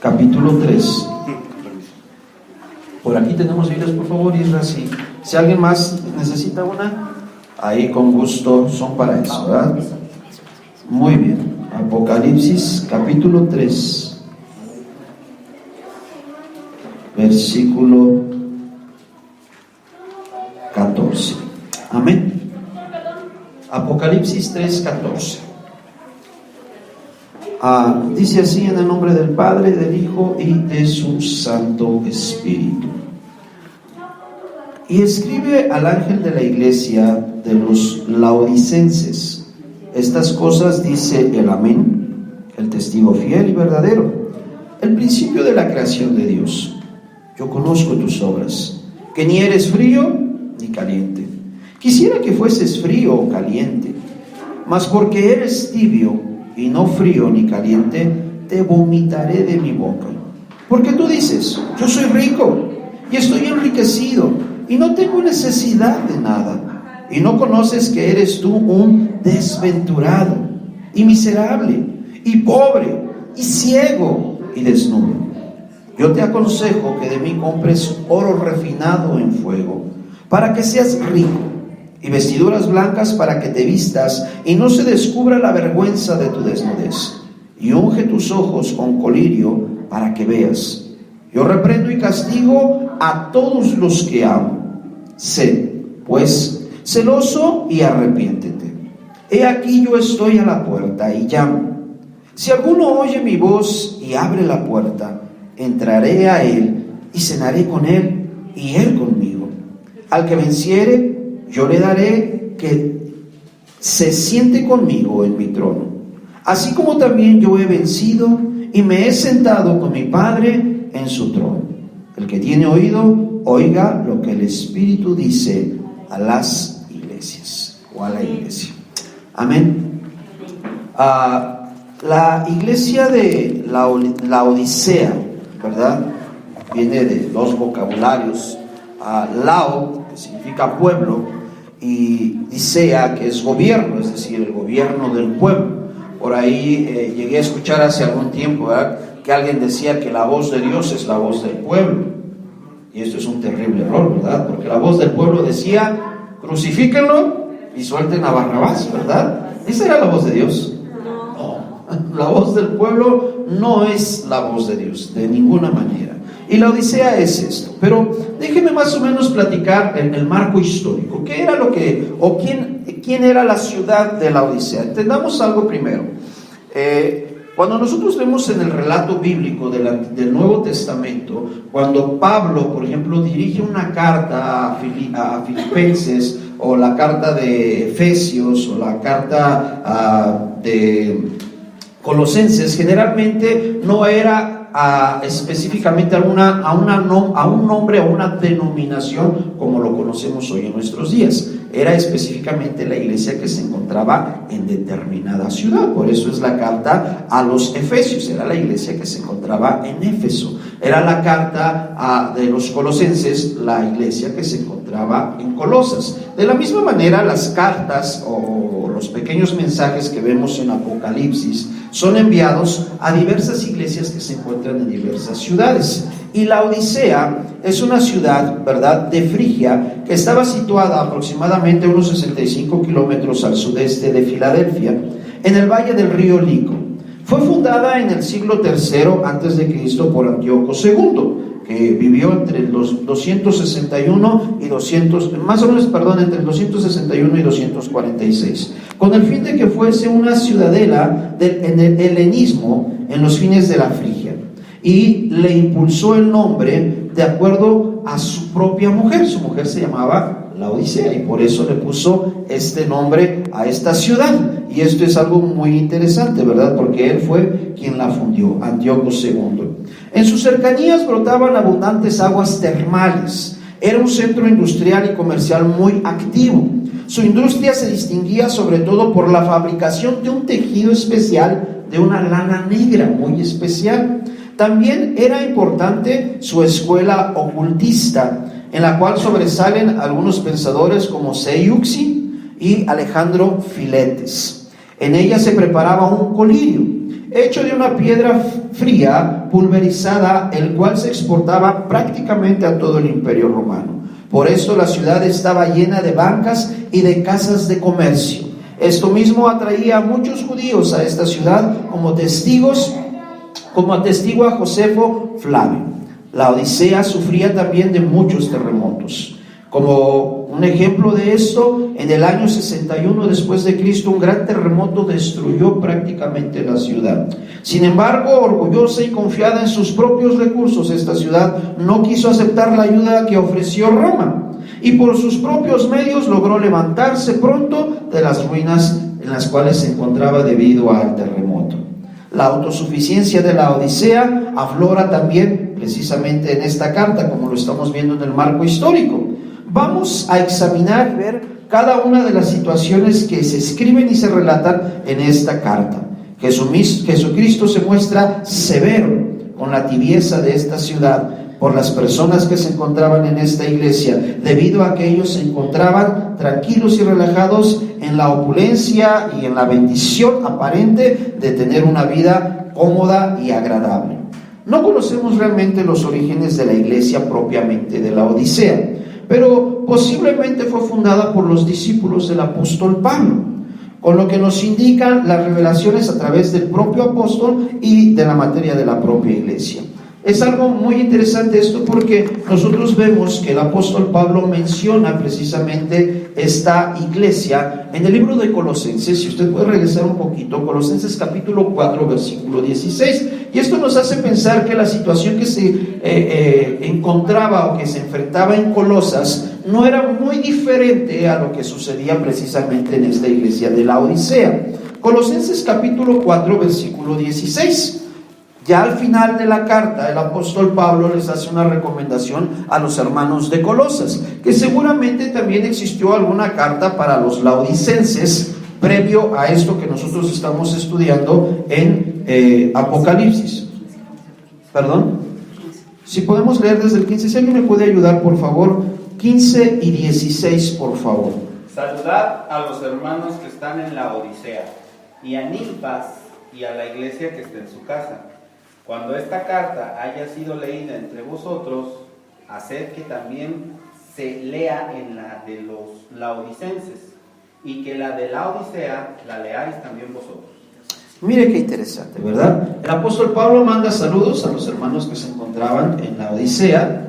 capítulo 3. Por aquí tenemos Biblias, por favor, Isra, si alguien más necesita una, ahí con gusto son para eso, ¿verdad? Muy bien. Apocalipsis capítulo 3, versículo 14. Amén. Apocalipsis 3:14. Dice así: en el nombre del Padre, del Hijo y de su Santo Espíritu. Y escribe al ángel de la iglesia de los laodicenses: estas cosas dice el Amén, el testigo fiel y verdadero, el principio de la creación de Dios. Yo conozco tus obras, que ni eres frío ni caliente. Quisiera que fueses frío o caliente, mas porque eres tibio y no frío ni caliente, te vomitaré de mi boca. Porque tú dices: yo soy rico y estoy enriquecido y no tengo necesidad de nada, y no conoces que eres tú un desventurado y miserable y pobre y ciego y desnudo. Yo te aconsejo que de mí compres oro refinado en fuego, para que seas rico, y vestiduras blancas para que te vistas y no se descubra la vergüenza de tu desnudez, y unge tus ojos con colirio para que veas. Yo reprendo y castigo a todos los que amo. Sé, pues, celoso y arrepiéntete. He aquí yo estoy a la puerta y llamo. Si alguno oye mi voz y abre la puerta, entraré a él y cenaré con él y él conmigo. Al que venciere, yo le daré que se siente conmigo en mi trono, así como también yo he vencido y me he sentado con mi Padre en su trono. El que tiene oído, oiga lo que el Espíritu dice a las iglesias, o a la iglesia. Amén. La iglesia de la Odisea, ¿verdad? Viene de dos vocabularios: lao, que significa pueblo, y Dicea, que es gobierno, es decir, el gobierno del pueblo. Por ahí llegué a escuchar hace algún tiempo, ¿verdad?, que alguien decía que la voz de Dios es la voz del pueblo, y esto es un terrible error, ¿verdad?, porque la voz del pueblo decía: crucifíquenlo y suelten a Barrabás, ¿verdad? ¿Esa era la voz de Dios? No, la voz del pueblo no es la voz de Dios, de ninguna manera. Y la Odisea es esto. Pero déjeme más o menos platicar en el marco histórico. ¿Qué era lo que, o quién era la ciudad de la Odisea? Entendamos algo primero. Cuando nosotros vemos en el relato bíblico del Nuevo Testamento, cuando Pablo, por ejemplo, dirige una carta a Filipenses, o la carta de Efesios, o la carta de Colosenses, generalmente no era específicamente a un nombre, a una denominación como lo conocemos hoy en nuestros días. Era específicamente la iglesia que se encontraba en determinada ciudad. Por eso es la carta a los Efesios, era la iglesia que se encontraba en Éfeso. Era la carta de los Colosenses, la iglesia que se encontraba en Colosas. De la misma manera, las cartas o los pequeños mensajes que vemos en Apocalipsis son enviados a diversas iglesias que se encuentran en diversas ciudades. Y la Odisea es una ciudad, ¿verdad?, de Frigia, que estaba situada aproximadamente unos 65 kilómetros al sudeste de Filadelfia, en el valle del río Lico. Fue fundada en el siglo III a.C. por Antíoco II, que vivió entre los 261 y 246, con el fin de que fuese una ciudadela en el helenismo en los fines de la Frigia, y le impulsó el nombre de acuerdo a su propia mujer. Su mujer se llamaba la Odisea, y por eso le puso este nombre a esta ciudad. Y esto es algo muy interesante, ¿verdad?, porque él fue quien la fundió, Antíoco II. En sus cercanías brotaban abundantes aguas termales. Era un centro industrial y comercial muy activo. Su industria se distinguía sobre todo por la fabricación de un tejido especial, de una lana negra muy especial. También era importante su escuela ocultista, en la cual sobresalen algunos pensadores como Seiuxi y Alejandro Filetes. En ella se preparaba un colirio. hecho de una piedra fría, pulverizada, el cual se exportaba prácticamente a todo el Imperio Romano. Por esto la ciudad estaba llena de bancas y de casas de comercio. Esto mismo atraía a muchos judíos a esta ciudad como atestigua Josefo Flavio. La Odisea sufría también de muchos terremotos. Como un ejemplo de esto, en el año 61 después de Cristo, un gran terremoto destruyó prácticamente la ciudad. Sin embargo, orgullosa y confiada en sus propios recursos, esta ciudad no quiso aceptar la ayuda que ofreció Roma, y por sus propios medios logró levantarse pronto de las ruinas en las cuales se encontraba debido al terremoto. La autosuficiencia de la Odisea aflora también precisamente en esta carta, como lo estamos viendo en el marco histórico. Vamos a examinar y ver cada una de las situaciones que se escriben y se relatan en esta carta. Jesucristo se muestra severo con la tibieza de esta ciudad por las personas que se encontraban en esta iglesia, debido a que ellos se encontraban tranquilos y relajados en la opulencia y en la bendición aparente de tener una vida cómoda y agradable. No conocemos realmente los orígenes de la iglesia propiamente de la Odisea, pero posiblemente fue fundada por los discípulos del apóstol Pablo, con lo que nos indican las revelaciones a través del propio apóstol y de la materia de la propia iglesia. Es algo muy interesante esto, porque nosotros vemos que el apóstol Pablo menciona precisamente esta iglesia en el libro de Colosenses. Si usted puede regresar un poquito, Colosenses capítulo 4 versículo 16, y esto nos hace pensar que la situación que se encontraba o que se enfrentaba en Colosas no era muy diferente a lo que sucedía precisamente en esta iglesia de la Odisea. Colosenses capítulo 4 versículo 16. Ya al final de la carta, el apóstol Pablo les hace una recomendación a los hermanos de Colosas, que seguramente también existió alguna carta para los laodicenses previo a esto que nosotros estamos estudiando en Apocalipsis. ¿Perdón? Si podemos leer desde el 15, si alguien me puede ayudar, por favor, 15 y 16, por favor. Saludad a los hermanos que están en la Odisea, y a Ninfas y a la iglesia que está en su casa. Cuando esta carta haya sido leída entre vosotros, haced que también se lea en la de los laodicenses, y que la de la Odisea la leáis también vosotros. Mire qué interesante, ¿verdad? El apóstol Pablo manda saludos a los hermanos que se encontraban en la Odisea,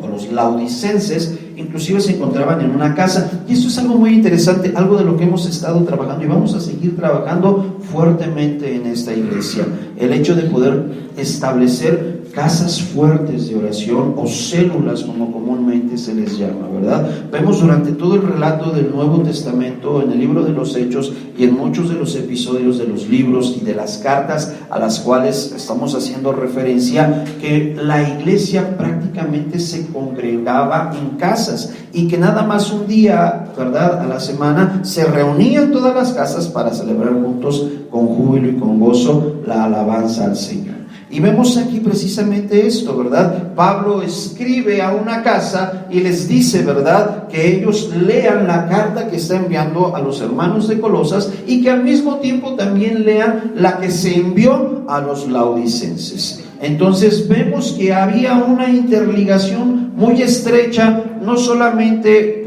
o los laodicenses, inclusive se encontraban en una casa. Y esto es algo muy interesante, algo de lo que hemos estado trabajando y vamos a seguir trabajando fuertemente en esta iglesia. El hecho de poder establecer casas fuertes de oración, o células como comúnmente se les llama, ¿verdad? Vemos durante todo el relato del Nuevo Testamento, en el libro de los Hechos y en muchos de los episodios de los libros y de las cartas a las cuales estamos haciendo referencia, que la iglesia prácticamente se congregaba en casas y que nada más un día, ¿verdad?, a la semana se reunían todas las casas para celebrar juntos con júbilo y con gozo la alabanza al Señor. Y vemos aquí precisamente esto, ¿verdad? Pablo escribe a una casa y les dice, ¿verdad?, que ellos lean la carta que está enviando a los hermanos de Colosas y que al mismo tiempo también lean la que se envió a los laodicenses. Entonces vemos que había una interligación muy estrecha, no solamente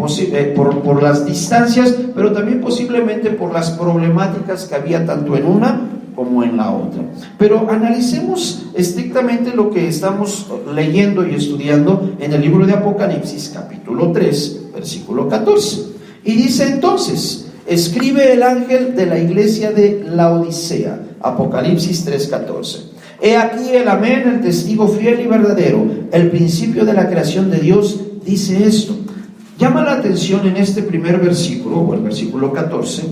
por las distancias, pero también posiblemente por las problemáticas que había tanto en una como en la otra. Pero analicemos estrictamente lo que estamos leyendo y estudiando en el libro de Apocalipsis, capítulo 3, versículo 14. Y dice entonces: escribe el ángel de la iglesia de Laodicea, Apocalipsis 3:14. He aquí el amén, el testigo fiel y verdadero, el principio de la creación de Dios, dice esto. Llama la atención en este primer versículo, o el versículo 14,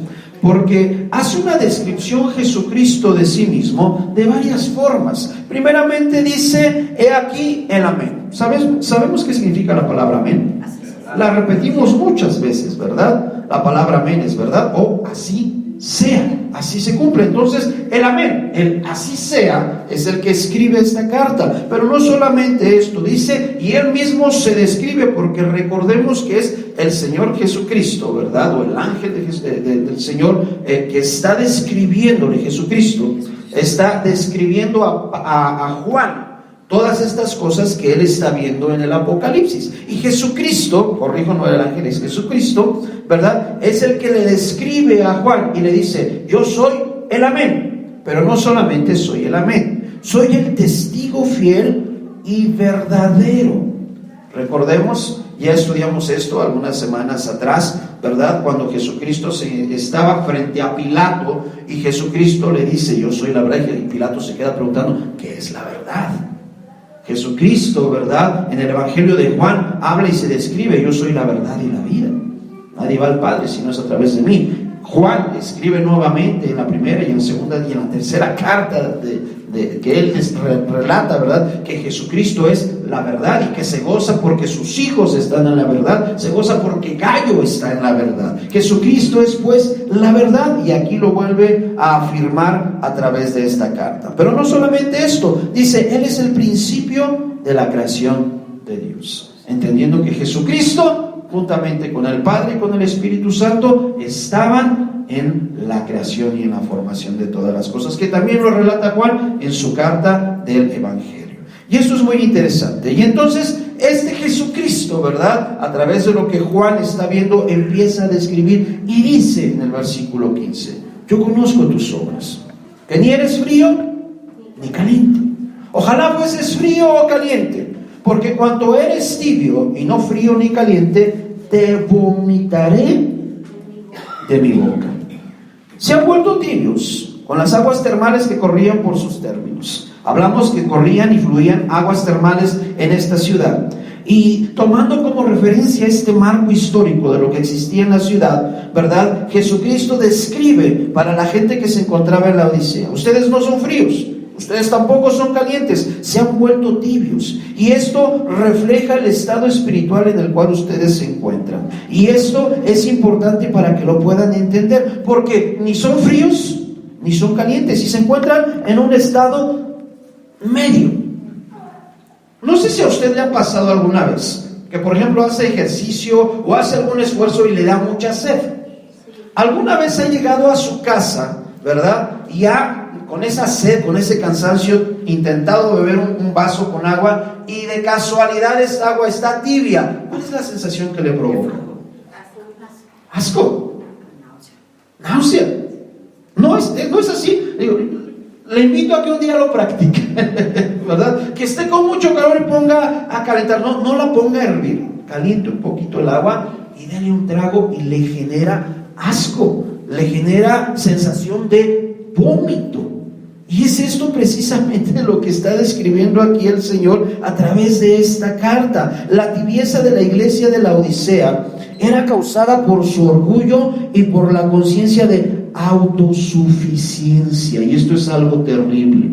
porque hace una descripción Jesucristo de sí mismo de varias formas. Primeramente dice: he aquí el amén. ¿Sabemos qué significa la palabra amén? La repetimos muchas veces, ¿verdad? La palabra amén es verdad, o así sea, así se cumple. Entonces el amén, el así sea, es el que escribe esta carta. Pero no solamente esto, dice, y él mismo se describe, porque recordemos que es el Señor Jesucristo, ¿verdad? O el ángel del Señor que está describiéndole Jesucristo. está describiendo a Juan todas estas cosas que él está viendo en el Apocalipsis. Y Jesucristo, corrijo, no era el ángel, es Jesucristo, ¿verdad? Es el que le describe a Juan y le dice: yo soy el amén, pero no solamente soy el amén, soy el testigo fiel y verdadero. Recordemos, ya estudiamos esto algunas semanas atrás, ¿verdad? Cuando Jesucristo estaba frente a Pilato y Jesucristo le dice: yo soy la verdad, y Pilato se queda preguntando: ¿qué es la verdad? Jesucristo, ¿verdad? En el Evangelio de Juan habla y se describe: yo soy la verdad y la vida. Nadie va al Padre si no es a través de mí. Juan escribe nuevamente en la primera y en la segunda y en la tercera carta que él relata, ¿verdad?, que Jesucristo es la verdad y que se goza porque sus hijos están en la verdad, se goza porque Gallo está en la verdad. Jesucristo es pues la verdad, y aquí lo vuelve a afirmar a través de esta carta. Pero no solamente esto, dice: Él es el principio de la creación de Dios, entendiendo que Jesucristo, juntamente con el Padre y con el Espíritu Santo, estaban en la creación y en la formación de todas las cosas, que también lo relata Juan en su carta del Evangelio. Y esto es muy interesante. Y entonces este Jesucristo, ¿verdad?, a través de lo que Juan está viendo, empieza a describir y dice en el versículo 15: yo conozco tus obras, que ni eres frío ni caliente. Ojalá fueses frío o caliente, porque cuanto eres tibio y no frío ni caliente, te vomitaré de mi boca. Se han vuelto tibios con las aguas termales que corrían por sus términos. Hablamos que corrían y fluían aguas termales en esta ciudad. Y tomando como referencia este marco histórico de lo que existía en la ciudad, ¿verdad?, Jesucristo describe para la gente que se encontraba en la Odisea: ustedes no son fríos, ustedes tampoco son calientes, se han vuelto tibios. Y esto refleja el estado espiritual en el cual ustedes se encuentran. Y esto es importante para que lo puedan entender, porque ni son fríos ni son calientes, y se encuentran en un estado medio. No sé si a usted le ha pasado alguna vez que, por ejemplo, hace ejercicio o hace algún esfuerzo y le da mucha sed. ¿Alguna vez ha llegado a su casa, verdad, y con esa sed, con ese cansancio, intentado beber un vaso con agua, y de casualidad esa agua está tibia? ¿Cuál es la sensación que le provoca? Asco. Náusea. No es así. Digo, le invito a que un día lo practique, ¿verdad? Que esté con mucho calor y ponga a calentar. No la ponga a hervir. Caliente un poquito el agua y dale un trago, y le genera asco, le genera sensación de vómito. Y es esto precisamente lo que está describiendo aquí el Señor a través de esta carta. La tibieza de la iglesia de la Odisea era causada por su orgullo y por la conciencia de autosuficiencia. Y esto es algo terrible.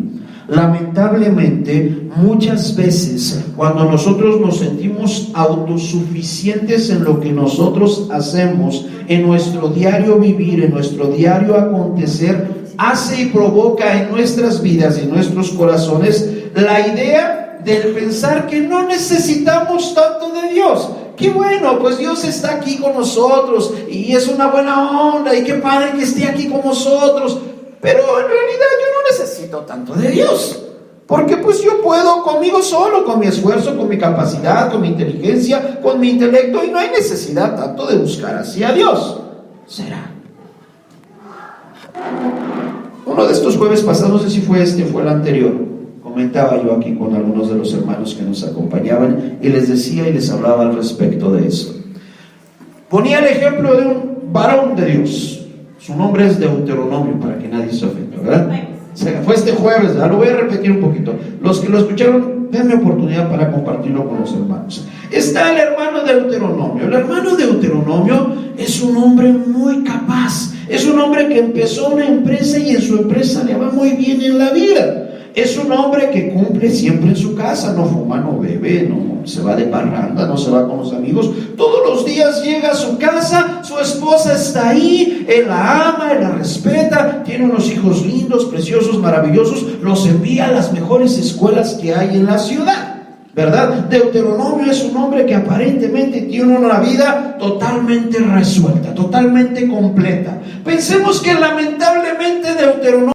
Lamentablemente, muchas veces cuando nosotros nos sentimos autosuficientes en lo que nosotros hacemos, en nuestro diario vivir, en nuestro diario acontecer, hace y provoca en nuestras vidas y en nuestros corazones la idea del pensar que no necesitamos tanto de Dios. Qué bueno, pues Dios está aquí con nosotros y es una buena onda, y qué padre que esté aquí con nosotros, pero en realidad yo no necesito tanto de Dios, porque pues yo puedo conmigo solo, con mi esfuerzo, con mi capacidad, con mi inteligencia, con mi intelecto, y no hay necesidad tanto de buscar así a Dios. ¿Será? Uno de estos jueves pasados, no sé si fue este o fue el anterior, comentaba yo aquí con algunos de los hermanos que nos acompañaban y les decía y les hablaba al respecto de esto. Ponía el ejemplo de un varón de Dios. Su nombre es Deuteronomio, para que nadie se ofenda, ¿verdad? Fue este jueves, ¿verdad? Lo voy a repetir un poquito. Los que lo escucharon, denme oportunidad para compartirlo con los hermanos. Está el hermano Deuteronomio. El hermano Deuteronomio es un hombre muy capaz. Es un hombre que empezó una empresa y en su empresa le va muy bien en la vida. Es un hombre que cumple siempre en su casa, no fuma, no bebe, no se va de parranda, no se va con los amigos. Todos los días llega a su casa, su esposa está ahí, él la ama, él la respeta, tiene unos hijos lindos, preciosos, maravillosos, los envía a las mejores escuelas que hay en la ciudad, ¿verdad? Deuteronomio es un hombre que aparentemente tiene una vida totalmente resuelta, totalmente completa. Pensemos que lamentablemente Deuteronomio